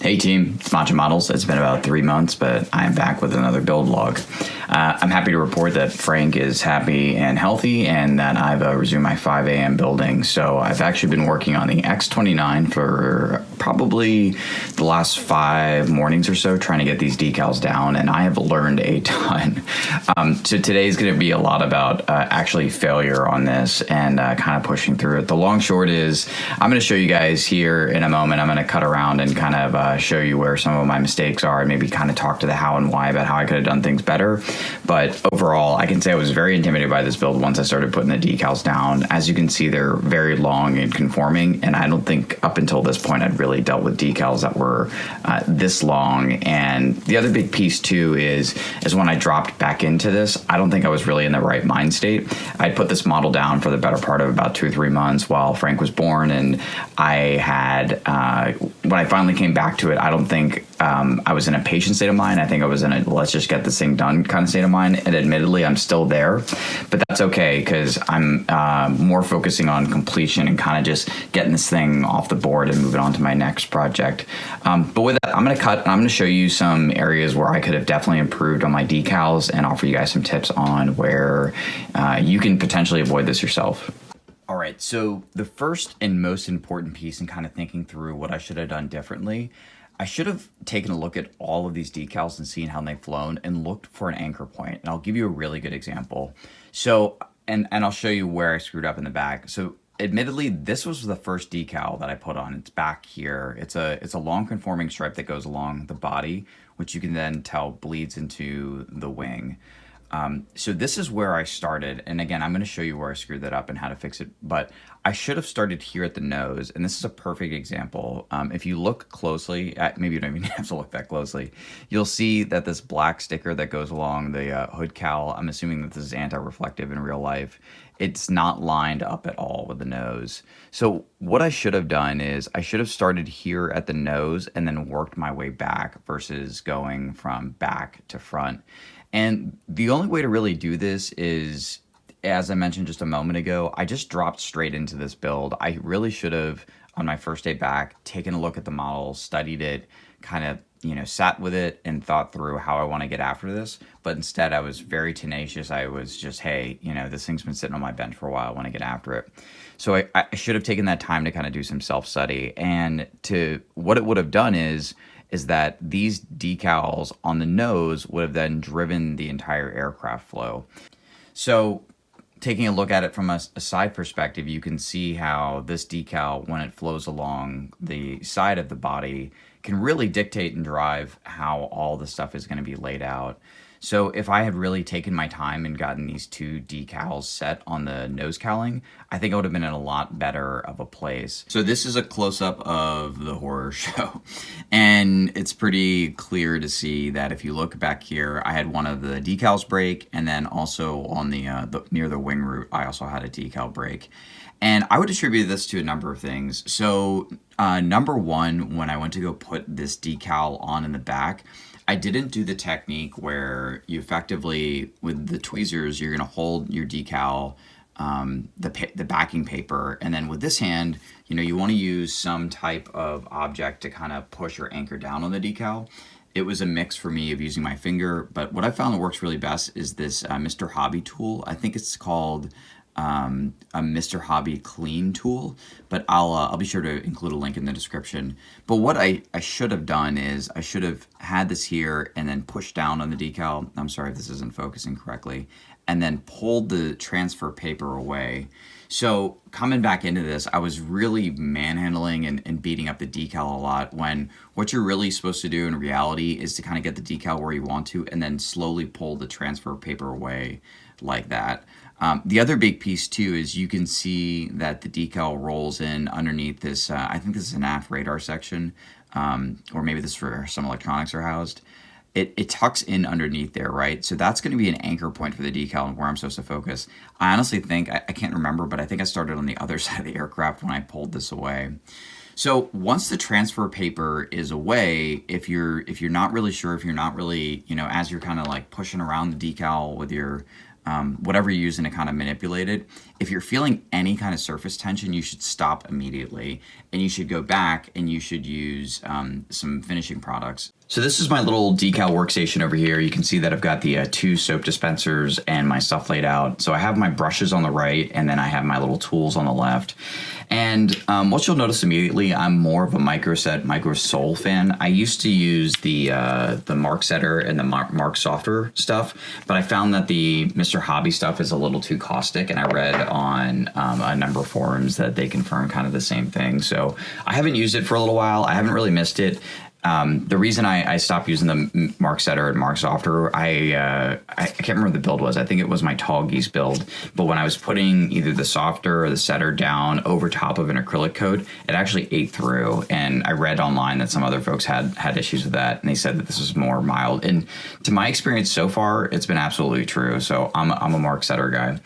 Hey team, it's Macho Models. It's been about 3 months, but I am back with another build log. I'm happy to report that Frank is happy and healthy and that I've resumed my 5 a.m. building. So I've actually been working on the X29 for probably the last 5 mornings or so, trying to get these decals down, and I have learned a ton. So today's going to be a lot about actually failure on this and kind of pushing through it. The long short is I'm going to show you guys here in a moment. I'm going to cut around and kind of show you where some of my mistakes are and maybe kind of talk to the how and why about how I could have done things better. But overall, I can say I was very intimidated by this build once I started putting the decals down. As you can see, they're very long and conforming, and I don't think up until this point I'd really dealt with decals that were this long. And the other big piece too is when I dropped back into this, I don't think I was really in the right mind state. I put this model down for the better part of about 2 or 3 months while Frank was born, and I had when I finally came back to it, I don't think I was in a patient state of mind. I think I was in a let's just get this thing done kind of state of mind. And admittedly, I'm still there, but that's okay because I'm more focusing on completion and kind of just getting this thing off the board and moving on to my next project. But with that, I'm going to cut and I'm going to show you some areas where I could have definitely improved on my decals and offer you guys some tips on where you can potentially avoid this yourself. All right, so the first and most important piece in kind of thinking through what I should have done differently, I should have taken a look at all of these decals and seen how they've flown and looked for an anchor point. And I'll give you a really good example. So, and I'll show you where I screwed up in the back. So admittedly, this was the first decal that I put on. It's back here. It's a long conforming stripe that goes along the body, which you can then tell bleeds into the wing. So this is where I started. And again, I'm going to show you where I screwed that up and how to fix it. But I should have started here at the nose. And this is a perfect example. If you look closely, maybe you don't even have to look that closely, you'll see that this black sticker that goes along the hood cowl, I'm assuming that this is anti-reflective in real life. It's not lined up at all with the nose. So what I should have done is I should have started here at the nose and then worked my way back versus going from back to front. And the only way to really do this is, as I mentioned just a moment ago, I just dropped straight into this build. I really should have, on my first day back, taken a look at the model, studied it, kind of, sat with it and thought through how I want to get after this. But instead, I was very tenacious. I was just, hey, this thing's been sitting on my bench for a while. I want to get after it. So I should have taken that time to kind of do some self-study. And what it would have done is that these decals on the nose would have then driven the entire aircraft flow. So taking a look at it from a side perspective, you can see how this decal, when it flows along the side of the body, can really dictate and drive how all the stuff is going to be laid out. So if I had really taken my time and gotten these 2 decals set on the nose cowling, I think I would have been in a lot better of a place. So this is a close-up of the horror show. And it's pretty clear to see that if you look back here, I had one of the decals break, and then also on the near the wing root, I also had a decal break. And I would attribute this to a number of things. So number one, when I went to go put this decal on in the back, I didn't do the technique where you effectively, with the tweezers, you're going to hold your decal, the backing paper, and then with this hand, you want to use some type of object to kind of push or anchor down on the decal. It was a mix for me of using my finger, but what I found that works really best is this Mr. Hobby tool. I think it's called a Mr. Hobby clean tool, but I'll be sure to include a link in the description. But what I should have done is I should have had this here and then pushed down on the decal. I'm sorry if this isn't focusing correctly, and then pulled the transfer paper away. So coming back into this, I was really manhandling and beating up the decal a lot, when what you're really supposed to do in reality is to kind of get the decal where you want to and then slowly pull the transfer paper away like that. The other big piece too is you can see that the decal rolls in underneath this, I think this is an aft radar section, or maybe this is where some electronics are housed. It tucks in underneath there, right? So that's going to be an anchor point for the decal and where I'm supposed to focus. I honestly think, I can't remember, but I think I started on the other side of the aircraft when I pulled this away. So once the transfer paper is away, if you're not really sure, if you're not really, as you're kind of like pushing around the decal with your whatever you're using to kind of manipulate it, If you're feeling any kind of surface tension, you should stop immediately, and you should go back and you should use some finishing products. So this is my little decal workstation over here. You can see that I've got the 2 soap dispensers and my stuff laid out. So I have my brushes on the right, and then I have my little tools on the left. And what you'll notice immediately, I'm more of a Microset Micro Sol fan. I used to use the Mark Setter and the Mark Softer stuff, but I found that the Mr. Hobby stuff is a little too caustic, and I read on a number of forums that they confirm kind of the same thing. So I haven't used it for a little while. I haven't really missed it. The reason I stopped using the Mark Setter and Mark Softer, I can't remember what the build was. I think it was my Tall Geese build. But when I was putting either the Softer or the Setter down over top of an acrylic coat, it actually ate through. And I read online that some other folks had issues with that, and they said that this was more mild. And to my experience so far, it's been absolutely true. So I'm a Mark Setter guy.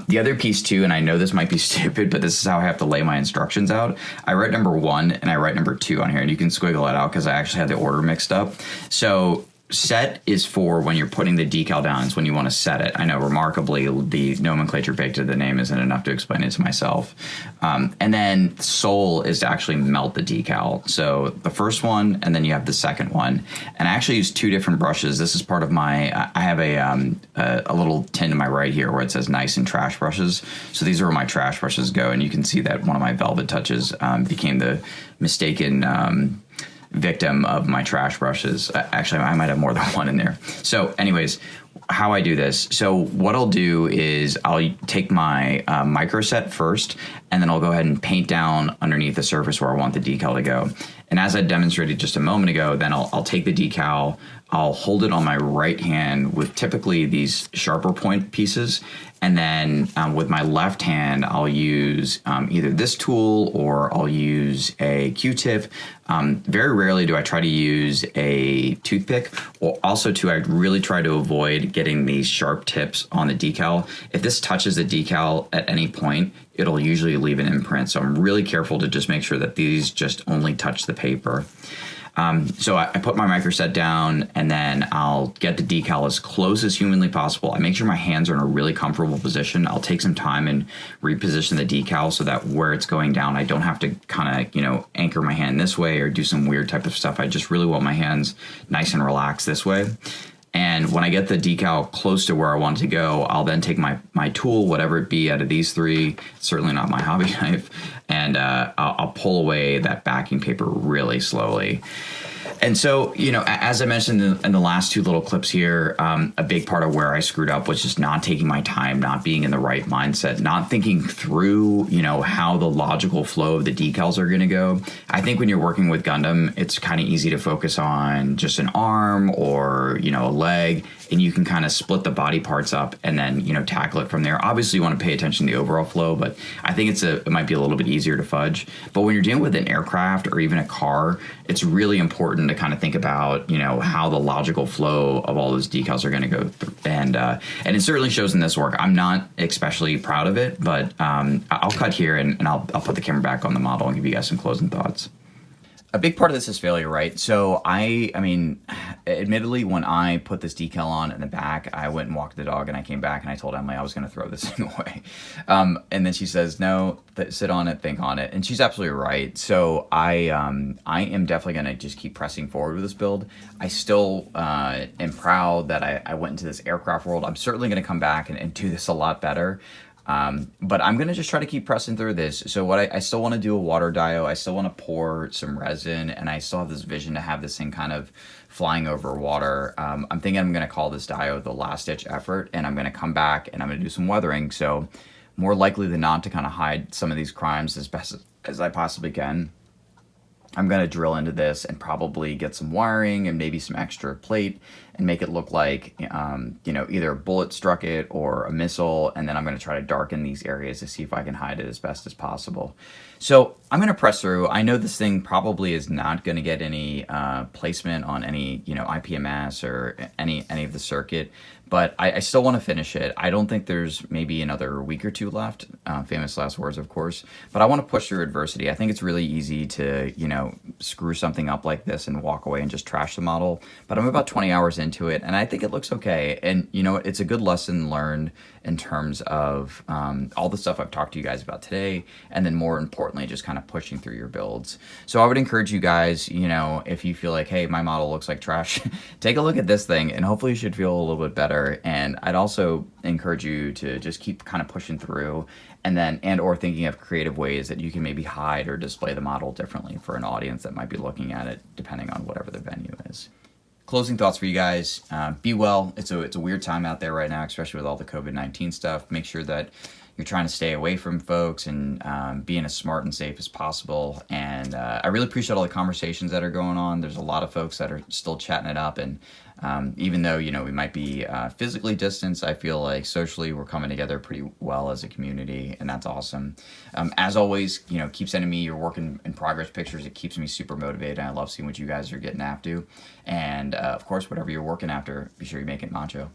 The other piece too, and I know this might be stupid, but this is how I have to lay my instructions out. I write number 1 and I write number 2 on here, and you can squiggle it out because I actually had the order mixed up. So set is for when you're putting the decal down. It's when you want to set it. I know, remarkably, the nomenclature baked into the name isn't enough to explain it to myself. And then sol is to actually melt the decal. So the first one, and then you have the second one. And I actually use 2 different brushes. This is part of my, I have a little tin to my right here where it says nice and trash brushes. So these are where my trash brushes go. And you can see that one of my velvet touches became the mistaken victim of my trash brushes. Actually, I might have more than one in there. So anyways, how I do this. So what I'll do is I'll take my Microset first, and then I'll go ahead and paint down underneath the surface where I want the decal to go. And as I demonstrated just a moment ago, then I'll take the decal, I'll hold it on my right hand with typically these sharper point pieces. And then with my left hand, I'll use either this tool or I'll use a Q-tip. Very rarely do I try to use a toothpick, or also too, I really try to avoid getting these sharp tips on the decal. If this touches the decal at any point, it'll usually leave an imprint. So I'm really careful to just make sure that these just only touch the paper. So I put my Microset down, and then I'll get the decal as close as humanly possible. I make sure my hands are in a really comfortable position. I'll take some time and reposition the decal so that where it's going down, I don't have to kind of, anchor my hand this way or do some weird type of stuff. I just really want my hands nice and relaxed this way. And when I get the decal close to where I want it to go, I'll then take my tool, whatever it be out of these 3, certainly not my hobby knife, and I'll pull away that backing paper really slowly. And so, as I mentioned in the last 2 little clips here, a big part of where I screwed up was just not taking my time, not being in the right mindset, not thinking through, how the logical flow of the decals are going to go. I think when you're working with Gundam, it's kind of easy to focus on just an arm or, a leg, and you can kind of split the body parts up and then, tackle it from there. Obviously, you want to pay attention to the overall flow, but I think it might be a little bit easier to fudge. But when you're dealing with an aircraft or even a car, it's really important to kind of think about, how the logical flow of all those decals are going to go through. And it certainly shows in this work. I'm not especially proud of it, but I'll cut here and I'll put the camera back on the model and give you guys some closing thoughts. A big part of this is failure, right? So I mean, admittedly, when I put this decal on in the back, I went and walked the dog, and I came back and I told Emily I was going to throw this thing away. And then she says, no, sit on it, think on it. And she's absolutely right. So I am definitely going to just keep pressing forward with this build. I still am proud that I went into this aircraft world. I'm certainly going to come back and do this a lot better. But I'm going to just try to keep pressing through this. So what I still want to do a water dio. I still want to pour some resin, and I still have this vision to have this thing kind of flying over water. I'm thinking I'm going to call this dio the last ditch effort, and I'm going to come back and I'm going to do some weathering. So more likely than not to kind of hide some of these crimes as best as I possibly can, I'm going to drill into this and probably get some wiring and maybe some extra plate and make it look like, either a bullet struck it or a missile. And then I'm going to try to darken these areas to see if I can hide it as best as possible. So I'm going to press through. I know this thing probably is not going to get any placement on any, IPMS or any of the circuit, but I still want to finish it. I don't think there's maybe another week or two left. Famous last words, of course. But I want to push through adversity. I think it's really easy to, screw something up like this and walk away and just trash the model. But I'm about 20 hours into it, and I think it looks okay. And you know what? It's a good lesson learned in terms of all the stuff I've talked to you guys about today, and then more importantly, just kind of pushing through your builds. So I would encourage you guys, if you feel like, hey, my model looks like trash, take a look at this thing, and hopefully you should feel a little bit better. And I'd also encourage you to just keep kind of pushing through, and or thinking of creative ways that you can maybe hide or display the model differently for an audience that might be looking at it, depending on whatever the venue is. Closing thoughts for you guys. Be well. It's a weird time out there right now, especially with all the COVID-19 stuff. Make sure that you're trying to stay away from folks and being as smart and safe as possible. And I really appreciate all the conversations that are going on. There's a lot of folks that are still chatting it up. And even though, we might be physically distanced, I feel like socially we're coming together pretty well as a community, and that's awesome. As always, keep sending me your work in progress pictures. It keeps me super motivated. I love seeing what you guys are getting after. And of course, whatever you're working after, be sure you make it macho.